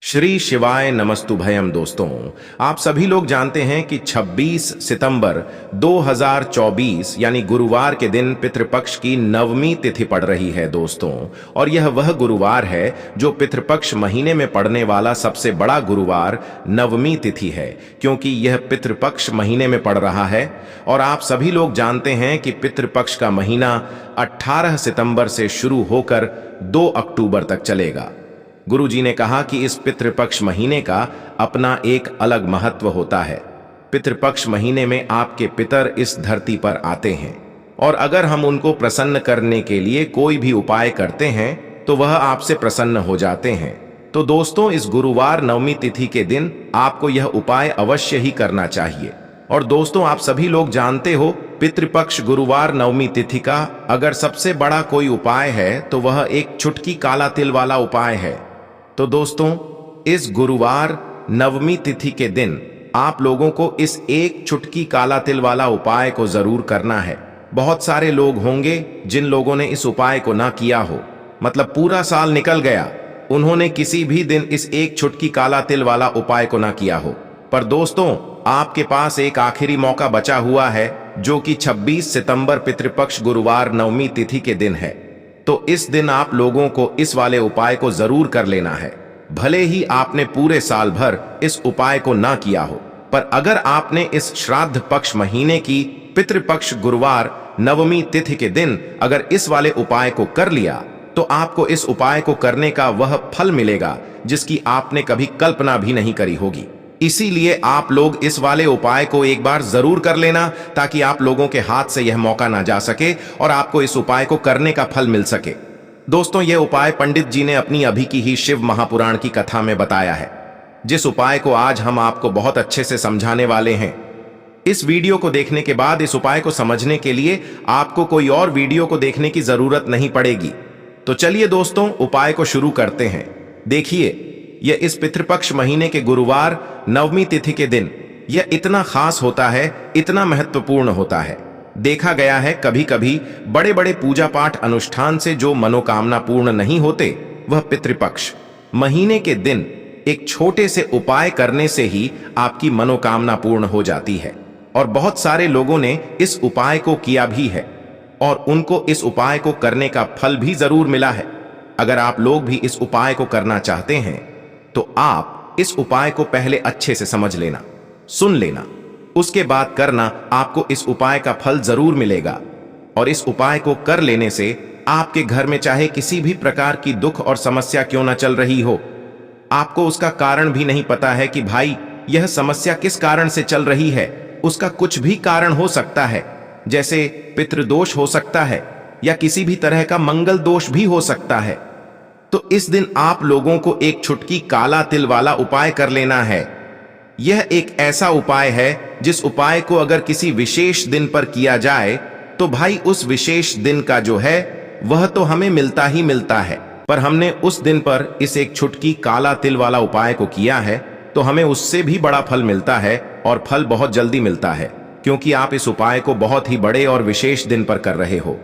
श्री शिवाय नमस्तुभयम। दोस्तों, आप सभी लोग जानते हैं कि 26 सितंबर 2024 यानी गुरुवार के दिन पितृपक्ष की नवमी तिथि पड़ रही है दोस्तों। और यह वह गुरुवार है जो पितृपक्ष महीने में पड़ने वाला सबसे बड़ा गुरुवार नवमी तिथि है, क्योंकि यह पितृपक्ष महीने में पड़ रहा है। और आप सभी लोग जानते हैं कि पितृपक्ष का महीना 18 सितंबर से शुरू होकर 2 अक्टूबर तक चलेगा। गुरु जी ने कहा कि इस पितृपक्ष महीने का अपना एक अलग महत्व होता है। पितृपक्ष महीने में आपके पितर इस धरती पर आते हैं, और अगर हम उनको प्रसन्न करने के लिए कोई भी उपाय करते हैं तो वह आपसे प्रसन्न हो जाते हैं। तो दोस्तों, इस गुरुवार नवमी तिथि के दिन आपको यह उपाय अवश्य ही करना चाहिए। और दोस्तों, आप सभी लोग जानते हो, पितृपक्ष गुरुवार नवमी तिथि का अगर सबसे बड़ा कोई उपाय है तो वह एक चुटकी काला तिल वाला उपाय है। तो दोस्तों, इस गुरुवार नवमी तिथि के दिन आप लोगों को इस एक चुटकी काला तिल वाला उपाय को जरूर करना है। बहुत सारे लोग होंगे जिन लोगों ने इस उपाय को ना किया हो, मतलब पूरा साल निकल गया, उन्होंने किसी भी दिन इस एक चुटकी काला तिल वाला उपाय को ना किया हो। पर दोस्तों, आपके पास एक आखिरी मौका बचा हुआ है, जो कि 26 सितंबर पितृपक्ष गुरुवार नवमी तिथि के दिन है। तो इस दिन आप लोगों को इस वाले उपाय को जरूर कर लेना है। भले ही आपने पूरे साल भर इस उपाय को ना किया हो, पर अगर आपने इस श्राद्ध पक्ष महीने की पितृपक्ष गुरुवार नवमी तिथि के दिन अगर इस वाले उपाय को कर लिया, तो आपको इस उपाय को करने का वह फल मिलेगा जिसकी आपने कभी कल्पना भी नहीं करी होगी। इसीलिए आप लोग इस वाले उपाय को एक बार जरूर कर लेना, ताकि आप लोगों के हाथ से यह मौका ना जा सके और आपको इस उपाय को करने का फल मिल सके। दोस्तों, यह उपाय पंडित जी ने अपनी अभी की ही शिव महापुराण की कथा में बताया है, जिस उपाय को आज हम आपको बहुत अच्छे से समझाने वाले हैं। इस वीडियो को देखने के बाद इस उपाय को समझने के लिए आपको कोई और वीडियो को देखने की जरूरत नहीं पड़ेगी। तो चलिए दोस्तों, उपाय को शुरू करते हैं। देखिए, यह इस पितृपक्ष महीने के गुरुवार नवमी तिथि के दिन यह इतना खास होता है, इतना महत्वपूर्ण होता है। देखा गया है कभी कभी बड़े बड़े पूजा पाठ अनुष्ठान से जो मनोकामना पूर्ण नहीं होते, वह पितृपक्ष महीने के दिन एक छोटे से उपाय करने से ही आपकी मनोकामना पूर्ण हो जाती है। और बहुत सारे लोगों ने इस उपाय को किया भी है, और उनको इस उपाय को करने का फल भी जरूर मिला है। अगर आप लोग भी इस उपाय को करना चाहते हैं तो आप इस उपाय को पहले अच्छे से समझ लेना, सुन लेना, उसके बाद करना। आपको इस उपाय का फल जरूर मिलेगा। और इस उपाय को कर लेने से आपके घर में चाहे किसी भी प्रकार की दुख और समस्या क्यों ना चल रही हो, आपको उसका कारण भी नहीं पता है कि भाई यह समस्या किस कारण से चल रही है, उसका कुछ भी कारण हो सकता है। जैसे पितृदोष हो सकता है, या किसी भी तरह का मंगल दोष भी हो सकता है। तो इस दिन आप लोगों को एक चुटकी काला तिल वाला उपाय कर लेना है। यह एक ऐसा उपाय है जिस उपाय को अगर किसी विशेष दिन पर किया जाए तो भाई उस विशेष दिन का जो है वह तो हमें मिलता ही मिलता है। पर हमने उस दिन पर इस एक चुटकी काला तिल वाला उपाय को किया है तो हमें उससे भी बड़ा फल मिलता है, और फल बहुत जल्दी मिलता है, क्योंकि आप इस उपाय को बहुत ही बड़े और विशेष दिन पर कर रहे हो।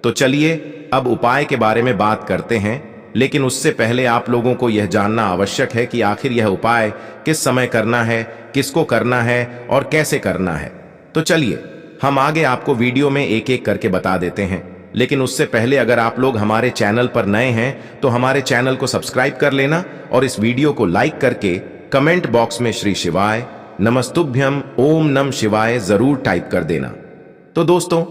तो चलिए अब उपाय के बारे में बात करते हैं, लेकिन उससे पहले आप लोगों को यह जानना आवश्यक है कि आखिर यह उपाय किस समय करना है, किसको करना है और कैसे करना है। तो चलिए हम आगे आपको वीडियो में एक एक करके बता देते हैं। लेकिन उससे पहले अगर आप लोग हमारे चैनल पर नए हैं तो हमारे चैनल को सब्सक्राइब कर लेना, और इस वीडियो को लाइक करके कमेंट बॉक्स में श्री शिवाय नमस्तुभ्यम ओम नम शिवाय जरूर टाइप कर देना। तो दोस्तों,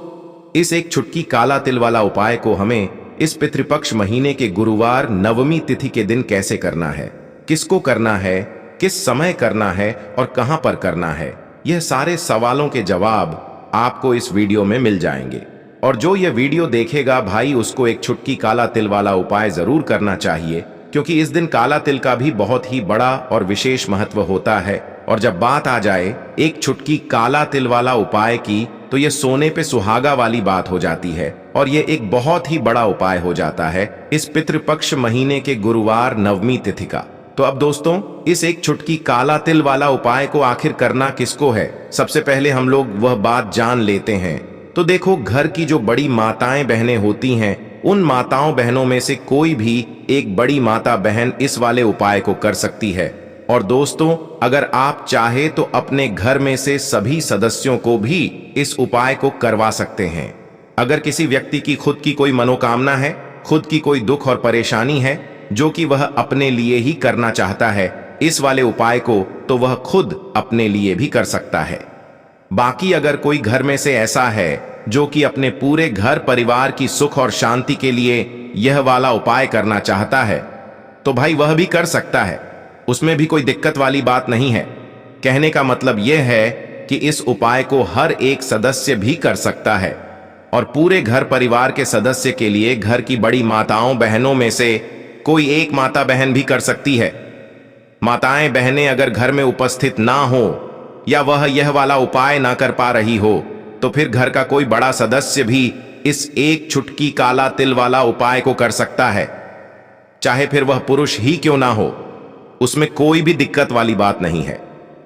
इस एक चुटकी काला तिल वाला उपाय को हमें इस पितृपक्ष महीने के गुरुवार नवमी तिथि के दिन कैसे करना है, किसको करना है, किस समय करना है और कहां पर करना है, यह सारे सवालों के जवाब आपको इस वीडियो में मिल जाएंगे। और जो यह वीडियो देखेगा भाई, उसको एक चुटकी काला तिल वाला उपाय जरूर करना चाहिए, क्योंकि इस दिन काला तिल का भी बहुत ही बड़ा और विशेष महत्व होता है। और जब बात आ जाए एक चुटकी काला तिल वाला उपाय की, तो यह सोने पे सुहागा वाली बात हो जाती है, और यह एक बहुत ही बड़ा उपाय हो जाता है इस पितृपक्ष महीने के गुरुवार नवमी तिथि का। तो अब दोस्तों, इस एक चुटकी काला तिल वाला उपाय को आखिर करना किसको है, सबसे पहले हम लोग वह बात जान लेते हैं। तो देखो, घर की जो बड़ी माताएं बहनें होती हैं, उन माताओं बहनों में से कोई भी एक बड़ी माता बहन इस वाले उपाय को कर सकती है। और दोस्तों, अगर आप चाहे तो अपने घर में से सभी सदस्यों को भी इस उपाय को करवा सकते हैं। अगर किसी व्यक्ति की खुद की कोई मनोकामना है, खुद की कोई दुख और परेशानी है जो कि वह अपने लिए ही करना चाहता है इस वाले उपाय को, तो वह खुद अपने लिए भी कर सकता है। बाकी अगर कोई घर में से ऐसा है जो कि अपने पूरे घर परिवार की सुख और शांति के लिए यह वाला उपाय करना चाहता है, तो भाई वह भी कर सकता है, उसमें भी कोई दिक्कत वाली बात नहीं है। कहने का मतलब यह है कि इस उपाय को हर एक सदस्य भी कर सकता है और पूरे घर परिवार के सदस्य के लिए घर की बड़ी माताओं बहनों में से कोई एक माता बहन भी कर सकती है। माताएं बहनें अगर घर में उपस्थित ना हो या वह यह वाला उपाय ना कर पा रही हो, तो फिर घर का कोई बड़ा सदस्य भी इस एक चुटकी काला तिल वाला उपाय को कर सकता है, चाहे फिर वह पुरुष ही क्यों ना हो, उसमें कोई भी दिक्कत वाली बात नहीं है।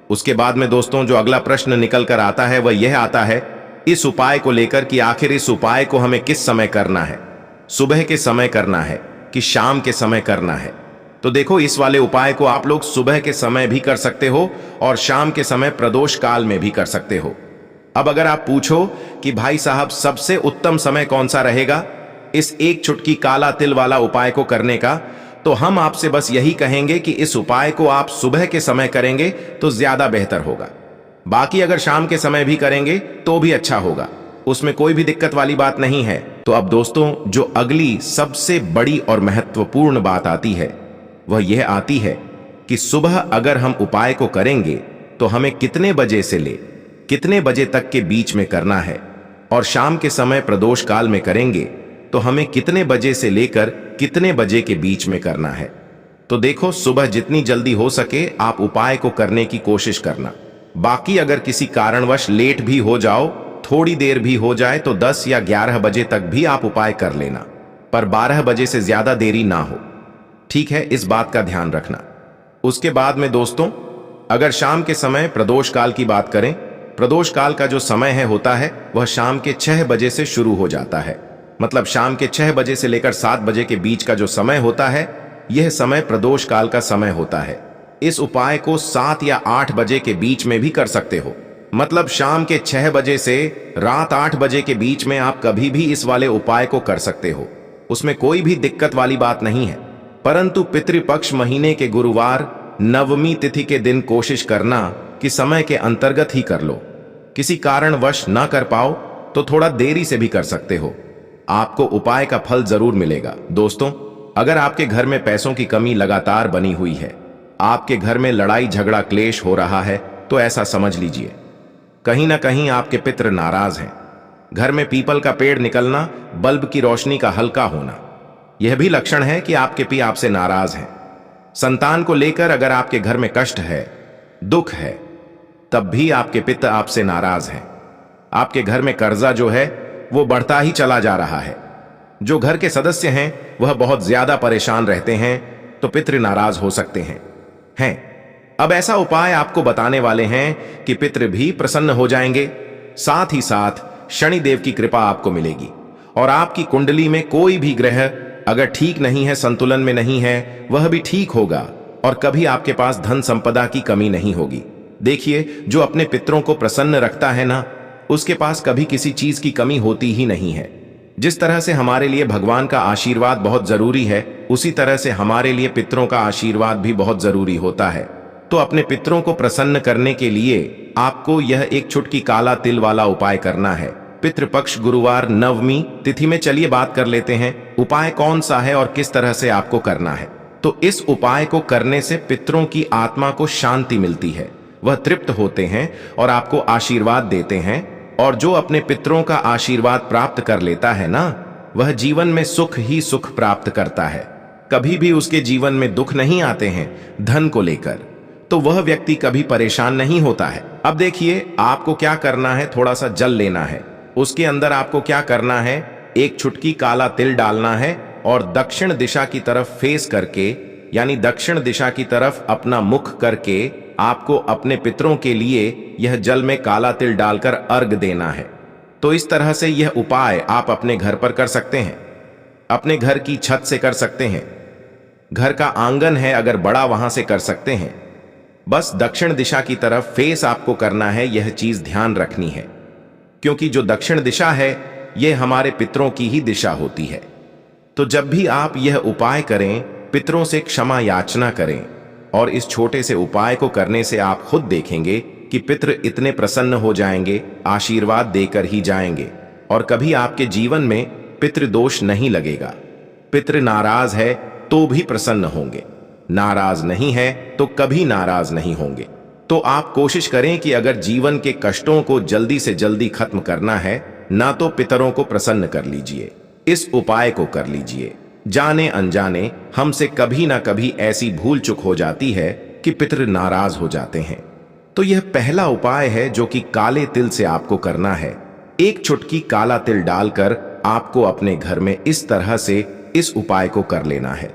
उसके बाद में दोस्तों जो अगला प्रश्न निकल कर आता है वह यह आता है इस उपाय को लेकर कि आखिर इस उपाय को हमें किस समय करना है, सुबह के समय करना है कि शाम के समय करना है। तो देखो, इस वाले उपाय को आप लोग सुबह के समय भी कर सकते हो और शाम के समय प्रदोष काल में भी कर सकते हो। अब अगर आप पूछो कि भाई साहब सबसे उत्तम समय कौन सा रहेगा इस एक चुटकी काला तिल वाला उपाय को करने का, तो हम आपसे बस यही कहेंगे कि इस उपाय को आप सुबह के समय करेंगे तो ज्यादा बेहतर होगा। बाकी अगर शाम के समय भी करेंगे तो भी अच्छा होगा, उसमें कोई भी दिक्कत वाली बात नहीं है। तो अब दोस्तों जो अगली सबसे बड़ी और महत्वपूर्ण बात आती है वह यह आती है कि सुबह अगर हम उपाय को करेंगे तो हमें कितने बजे से ले कितने बजे तक के बीच में करना है, और शाम के समय प्रदोष काल में करेंगे तो हमें कितने बजे से लेकर कितने बजे के बीच में करना है। तो देखो, सुबह जितनी जल्दी हो सके आप उपाय को करने की कोशिश करना। बाकी अगर किसी कारणवश लेट भी हो जाओ, थोड़ी देर भी हो जाए, तो 10 या 11 बजे तक भी आप उपाय कर लेना, पर 12 बजे से ज्यादा देरी ना हो। ठीक है, इस बात का ध्यान रखना। उसके बाद में दोस्तों अगर शाम के समय प्रदोष काल की बात करें, प्रदोष काल का जो समय है होता है वह शाम के 6 बजे से शुरू हो जाता है। मतलब शाम के 6 बजे से लेकर 7 बजे के बीच का जो समय होता है यह समय प्रदोष काल का समय होता है। इस उपाय को 7 या 8 बजे के बीच में भी कर सकते हो। मतलब शाम के 6 बजे से रात 8 बजे के बीच में आप कभी भी इस वाले उपाय को कर सकते हो, उसमें कोई भी दिक्कत वाली बात नहीं है। परंतु पितृपक्ष महीने के गुरुवार नवमी तिथि के दिन कोशिश करना कि समय के अंतर्गत ही कर लो। किसी कारणवश ना कर पाओ तो थोड़ा देरी से भी कर सकते हो, आपको उपाय का फल जरूर मिलेगा। दोस्तों, अगर आपके घर में पैसों की कमी लगातार बनी हुई है, आपके घर में लड़ाई झगड़ा क्लेश हो रहा है, तो ऐसा समझ लीजिए कहीं ना कहीं आपके पितृ नाराज हैं। घर में पीपल का पेड़ निकलना, बल्ब की रोशनी का हल्का होना, यह भी लक्षण है कि आपके पति आपसे नाराज हैं। संतान को लेकर अगर आपके घर में कष्ट है, दुख है, तब भी आपके पिता आपसे नाराज हैं। आपके घर में कर्जा जो है वो बढ़ता ही चला जा रहा है। जो घर के सदस्य हैं वह बहुत ज्यादा परेशान रहते हैं, तो पितृ नाराज हो सकते हैं। अब ऐसा उपाय आपको बताने वाले हैं कि पितृ भी प्रसन्न हो जाएंगे, साथ ही साथ शनिदेव की कृपा आपको मिलेगी और आपकी कुंडली में कोई भी ग्रह अगर ठीक नहीं है, संतुलन में नहीं है, वह भी ठीक होगा और कभी आपके पास धन संपदा की कमी नहीं होगी। देखिए, जो अपने पितरों को प्रसन्न रखता है ना, उसके पास कभी किसी चीज की कमी होती ही नहीं है। जिस तरह से हमारे लिए भगवान का आशीर्वाद बहुत जरूरी है, उसी तरह से हमारे लिए पितरों का आशीर्वाद भी बहुत जरूरी होता है। तो अपने पितरों को प्रसन्न करने के लिए आपको यह एक चुटकी काला तिल वाला उपाय करना है। पितृपक्ष गुरुवार नवमी तिथि में चलिए बात कर लेते हैं उपाय कौन सा है और किस तरह से आपको करना है। तो इस उपाय को करने से पितरों की आत्मा को शांति मिलती है, वह तृप्त होते हैं और आपको आशीर्वाद देते हैं। और जो अपने पितरों का आशीर्वाद प्राप्त कर लेता है ना, वह जीवन में सुख ही सुख प्राप्त करता है। कभी भी उसके जीवन में दुख नहीं आते हैं धन को लेकर, तो वह व्यक्ति कभी परेशान नहीं होता है। अब देखिए, आपको क्या करना है, थोड़ा सा जल लेना है, उसके अंदर आपको क्या करना है, एक चुटकी काला तिल डालना है और दक्षिण दिशा की तरफ फेस करके, यानी दक्षिण दिशा की तरफ अपना मुख करके आपको अपने पितरों के लिए यह जल में काला तिल डालकर अर्घ देना है। तो इस तरह से यह उपाय आप अपने घर पर कर सकते हैं। अपने घर की छत से कर सकते हैं, घर का आंगन है अगर बड़ा वहां से कर सकते हैं। बस दक्षिण दिशा की तरफ फेस आपको करना है, यह चीज ध्यान रखनी है, क्योंकि जो दक्षिण दिशा है यह हमारे पितरों की ही दिशा होती है। तो जब भी आप यह उपाय करें, पितरों से क्षमा याचना करें, और इस छोटे से उपाय को करने से आप खुद देखेंगे कि पितृ इतने प्रसन्न हो जाएंगे, आशीर्वाद देकर ही जाएंगे, और कभी आपके जीवन में पितृदोष नहीं लगेगा। पितृ नाराज है तो भी प्रसन्न होंगे, नाराज नहीं है तो कभी नाराज नहीं होंगे। तो आप कोशिश करें कि अगर जीवन के कष्टों को जल्दी से जल्दी खत्म करना है, ना तो पितरों को प्रसन्न कर लीजिए, इस उपाय को कर लीजिए। जाने अनजाने हमसे कभी ना कभी ऐसी भूल चूक हो जाती है कि पितृ नाराज हो जाते हैं। तो यह पहला उपाय है जो कि काले तिल से आपको करना है। एक चुटकी काला तिल डालकर आपको अपने घर में इस तरह से इस उपाय को कर लेना है।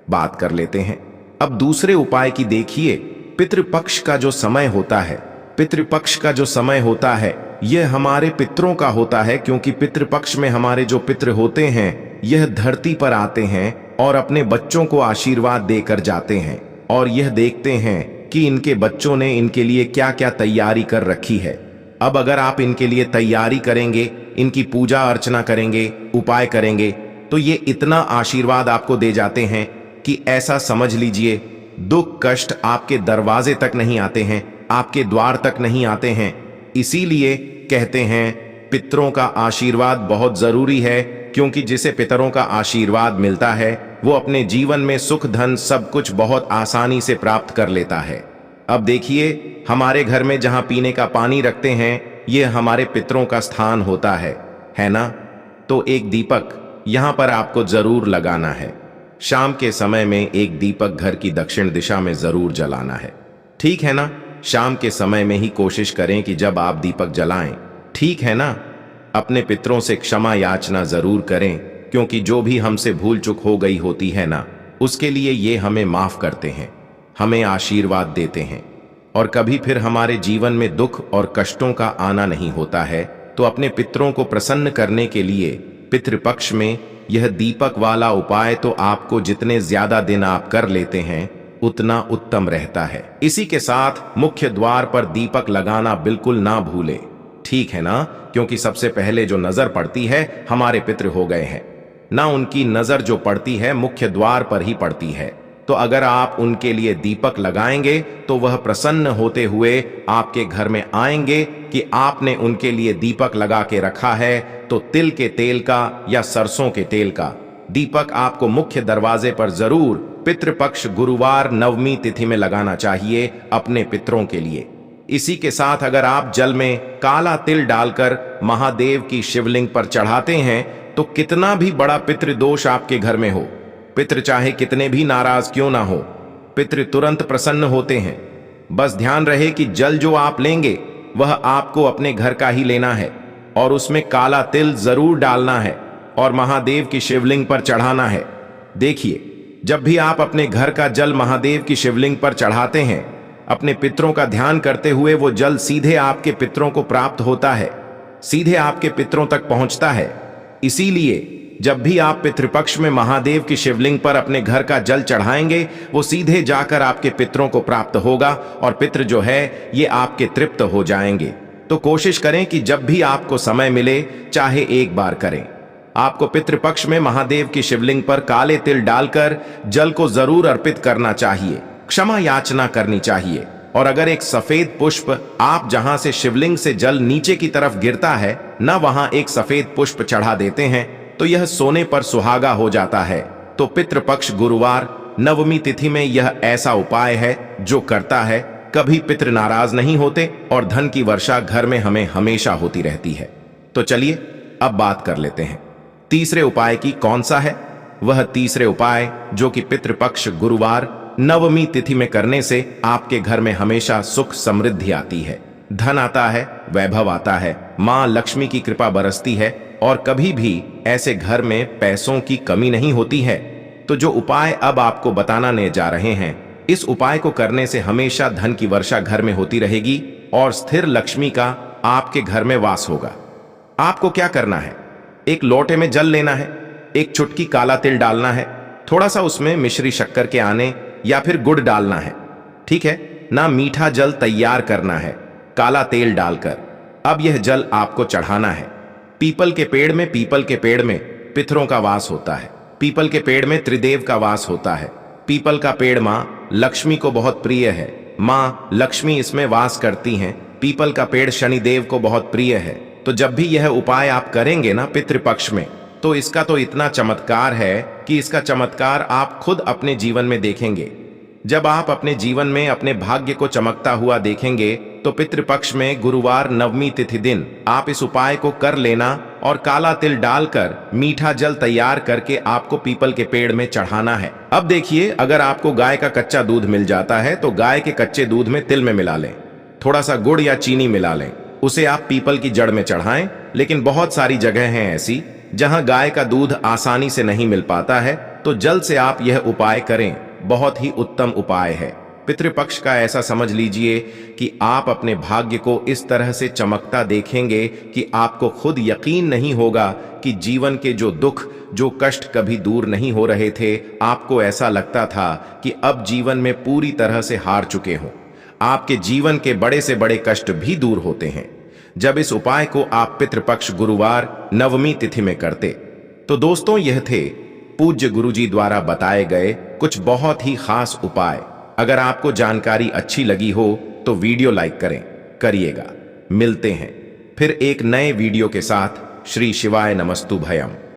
बात कर लेते हैं अब दूसरे उपाय की। देखिए, पितृपक्ष का जो समय होता है, पितृपक्ष का जो समय होता है यह हमारे पितरों का होता है, क्योंकि पितृपक्ष में हमारे जो पितृ होते हैं यह धरती पर आते हैं और अपने बच्चों को आशीर्वाद देकर जाते हैं, और यह देखते हैं कि इनके बच्चों ने इनके लिए क्या क्या तैयारी कर रखी है। अब अगर आप इनके लिए तैयारी करेंगे, इनकी पूजा अर्चना करेंगे, उपाय करेंगे, तो ये इतना आशीर्वाद आपको दे जाते हैं कि ऐसा समझ लीजिए दुख कष्ट आपके दरवाजे तक नहीं आते हैं, आपके द्वार तक नहीं आते हैं। इसीलिए कहते हैं पितरों का आशीर्वाद बहुत जरूरी है, क्योंकि जिसे पितरों का आशीर्वाद मिलता है वो अपने जीवन में सुख धन सब कुछ बहुत आसानी से प्राप्त कर लेता है। अब देखिए, हमारे घर में जहां पीने का पानी रखते हैं यह हमारे पितरों का स्थान होता है ना? तो एक दीपक यहां पर आपको जरूर लगाना है। शाम के समय में एक दीपक घर की दक्षिण दिशा में जरूर जलाना है, ठीक है ना? शाम के समय में ही कोशिश करें कि जब आप दीपक जलाएं, ठीक है ना? अपने पितरों से क्षमा याचना जरूर करें, क्योंकि जो भी हमसे भूल चूक हो गई होती है ना, उसके लिए ये हमें माफ करते हैं, हमें आशीर्वाद देते हैं, और कभी फिर हमारे जीवन में दुख और कष्टों का आना नहीं होता है। तो अपने पितरों को प्रसन्न करने के लिए पितृपक्ष में यह दीपक वाला उपाय तो आपको जितने ज्यादा दिन आप कर लेते हैं उतना उत्तम रहता है। इसी के साथ मुख्य द्वार पर दीपक लगाना बिल्कुल ना भूले, ठीक है ना? क्योंकि सबसे पहले जो नजर पड़ती है हमारे पितृ हो गए हैं ना, उनकी नजर जो पड़ती है मुख्य द्वार पर ही पड़ती है। तो अगर आप उनके लिए दीपक लगाएंगे तो वह प्रसन्न होते हुए आपके घर में आएंगे कि आपने उनके लिए दीपक लगा के रखा है। तो तिल के तेल का या सरसों के तेल का दीपक आपको मुख्य दरवाजे पर जरूर पितृपक्ष गुरुवार नवमी तिथि में लगाना चाहिए अपने पितरों के लिए। इसी के साथ अगर आप जल में काला तिल डालकर महादेव की शिवलिंग पर चढ़ाते हैं तो कितना भी बड़ा पितृदोष आपके घर में हो, पितृ चाहे कितने भी नाराज क्यों ना हो, पितृ तुरंत प्रसन्न होते हैं। बस ध्यान रहे कि जल जो आप लेंगे वह आपको अपने घर का ही लेना है, और उसमें काला तिल जरूर डालना है और महादेव की शिवलिंग पर चढ़ाना है। देखिए, जब भी आप अपने घर का जल महादेव की शिवलिंग पर चढ़ाते हैं, अपने पितरों का ध्यान करते हुए वो जल सीधे आपके पितरों को प्राप्त होता है, सीधे आपके पितरों तक पहुंचता है। इसीलिए जब भी आप पितृपक्ष में महादेव की शिवलिंग पर अपने घर का जल चढ़ाएंगे वो सीधे जाकर आपके पितरों को प्राप्त होगा, और पितृ जो है ये आपके तृप्त हो जाएंगे। तो कोशिश करें कि जब भी आपको समय मिले, चाहे एक बार करें, आपको पितृपक्ष में महादेव की शिवलिंग पर काले तिल डालकर जल को जरूर अर्पित करना चाहिए, क्षमा याचना करनी चाहिए। और अगर एक सफेद पुष्प आप जहां से शिवलिंग से जल नीचे की तरफ गिरता है ना, वहां एक सफेद पुष्प चढ़ा देते हैं तो यह सोने पर सुहागा हो जाता है। तो पितृपक्ष गुरुवार नवमी तिथि में यह ऐसा उपाय है जो करता है, कभी पितृ नाराज नहीं होते और धन की वर्षा घर में हमें हमेशा होती रहती है। तो चलिए अब बात कर लेते हैं तीसरे उपाय की। कौन सा है वह तीसरे उपाय जो कि पितृपक्ष गुरुवार नवमी तिथि में करने से आपके घर में हमेशा सुख समृद्धि आती है, धन आता है, वैभव आता है, मां लक्ष्मी की कृपा बरसती है, और कभी भी ऐसे घर में पैसों की कमी नहीं होती है। तो जो उपाय अब आपको बताने जा रहे हैं, इस उपाय को करने से हमेशा धन की वर्षा घर में होती रहेगी और स्थिर लक्ष्मी का आपके घर में वास होगा। आपको क्या करना है, एक लोटे में जल लेना है, एक चुटकी काला तिल डालना है, थोड़ा सा उसमें मिश्री शक्कर के आने या फिर गुड़ डालना है, ठीक है ना। मीठा जल तैयार करना है काला तेल डालकर। अब यह जल आपको चढ़ाना है पीपल के पेड़ में। पीपल के पेड़ में पितरों का वास होता है, पीपल के पेड़ में त्रिदेव का वास होता है। पीपल का पेड़ माँ लक्ष्मी को बहुत प्रिय है, माँ लक्ष्मी इसमें वास करती हैं। पीपल का पेड़ शनिदेव को बहुत प्रिय है। तो जब भी यह उपाय आप करेंगे ना पितृपक्ष में, तो इसका तो इतना चमत्कार है कि इसका चमत्कार आप खुद अपने जीवन में देखेंगे। जब आप अपने जीवन में अपने भाग्य को चमकता हुआ देखेंगे तो पितृपक्ष में गुरुवार नवमी तिथि दिन आप इस उपाय को कर लेना और काला तिल डालकर मीठा जल तैयार करके आपको पीपल के पेड़ में चढ़ाना है। अब देखिए, अगर आपको गाय का कच्चा दूध मिल जाता है तो गाय के कच्चे दूध में तिल में मिला लें, थोड़ा सा गुड़ या चीनी मिला लें, उसे आप पीपल की जड़ में चढ़ाएं। लेकिन बहुत सारी जगह हैं ऐसी जहां गाय का दूध आसानी से नहीं मिल पाता है, तो जल्द से आप यह उपाय करें। बहुत ही उत्तम उपाय है। पितृपक्ष का ऐसा समझ लीजिए कि आप अपने भाग्य को इस तरह से चमकता देखेंगे कि आपको खुद यकीन नहीं होगा कि जीवन के जो दुख, जो कष्ट कभी दूर नहीं हो रहे थे, आपको ऐसा लगता था कि अब जीवन में पूरी तरह से हार चुके हों। आपके जीवन के बड़े से बड़े कष्ट भी दूर होते हैं जब इस उपाय को आप पितृपक्ष गुरुवार नवमी तिथि में करते। तो दोस्तों, यह थे पूज्य गुरुजी द्वारा बताए गए कुछ बहुत ही खास उपाय। अगर आपको जानकारी अच्छी लगी हो तो वीडियो लाइक करिएगा। मिलते हैं फिर एक नए वीडियो के साथ। श्री शिवाय नमस्तु भयम।